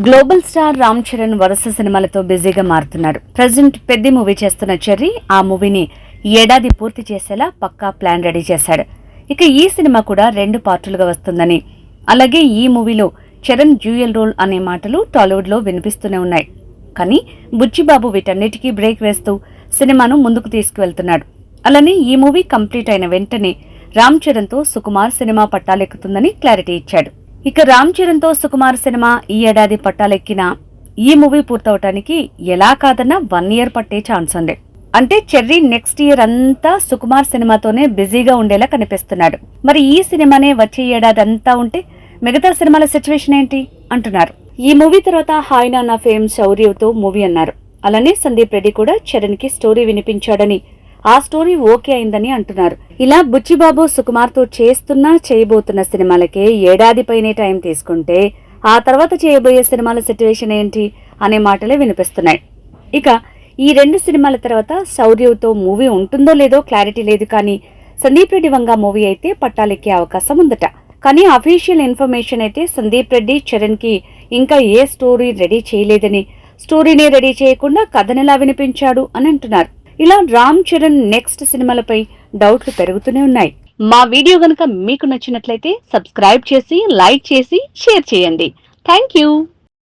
Global star Ram Charan వరుస సినిమాలతో బిజీగా మారుతున్నాడు. ప్రెజెంట్ పెద్ద మూవీ చేస్తున్న చెర్రీ ఆ మూవీని ఏడాది పూర్తి చేసేలా పక్కా ప్లాన్ రెడీ చేశాడు. ఇక ఈ సినిమా కూడా 2 పార్టులుగా వస్తుందని, అలాగే ఈ మూవీలో చరణ్ డ్యూయల్ రోల్ అనే మాటలు టాలీవుడ్ లో వినిపిస్తూనే ఉన్నాయి. కానీ బుచ్చిబాబు వీటన్నిటికీ బ్రేక్ వేస్తూ సినిమాను ముందుకు తీసుకువెళ్తున్నాడు. అలానే ఈ మూవీ కంప్లీట్ అయిన వెంటనే రామ్ చరణ్ తో సుకుమార్ సినిమా పట్టాలెక్కుతుందని క్లారిటీ ఇచ్చాడు. ఇక రామ్ చరణ్ తో సుకుమార్ సినిమా ఈ ఏడాది పట్టాలెక్కినా ఈ మూవీ పూర్తవటానికి ఎలా కాదన్నా 1 ఇయర్ పట్టే ఛాన్స్ ఉంది. అంటే చెర్రీ నెక్స్ట్ ఇయర్ అంతా సుకుమార్ సినిమాతోనే బిజీగా ఉండేలా కనిపిస్తున్నాడు. మరి ఈ సినిమానే వచ్చే ఏడాది అంతా ఉంటే మిగతా సినిమాల సిచ్యువేషన్ ఏంటి అంటున్నారు. ఈ మూవీ తర్వాత హాయ్ నాన్న ఫేమ్ శౌర్యతో మూవీ అన్నారు. అలానే సందీప్ రెడ్డి కూడా చరణ్ కి స్టోరీ వినిపించాడని, ఆ స్టోరీ ఓకే అయిందని అంటున్నారు. ఇలా బుచ్చిబాబు సుకుమార్ తో చేయబోతున్న సినిమాలకే ఏడాది పైనే టైం తీసుకుంటే ఆ తర్వాత చేయబోయే సినిమాల సిచ్యువేషన్ ఏంటి అనే మాటలే వినిపిస్తున్నాయి. ఇక ఈ 2 సినిమాల తర్వాత శౌర్యతో మూవీ ఉంటుందో లేదో క్లారిటీ లేదు. కానీ సందీప్ రెడ్డి వంగ మూవీ అయితే పట్టాలెక్కే అవకాశం ఉందట. కానీ అఫీషియల్ ఇన్ఫర్మేషన్ అయితే సందీప్ రెడ్డి చరణ్ కి ఇంకా ఏ స్టోరీ రెడీ చేయలేదని, స్టోరీని రెడీ చేయకుండా కథనెలా వినిపించాడు అని అంటున్నారు. ఇలా రామ్ చరణ్ నెక్స్ట్ సినిమాలపై డౌట్లు పెరుగుతూనే ఉన్నాయి. మా వీడియో గనుక మీకు నచ్చినట్లయితే సబ్స్క్రైబ్ చేసి, లైక్ చేసి, షేర్ చేయండి. Thank you.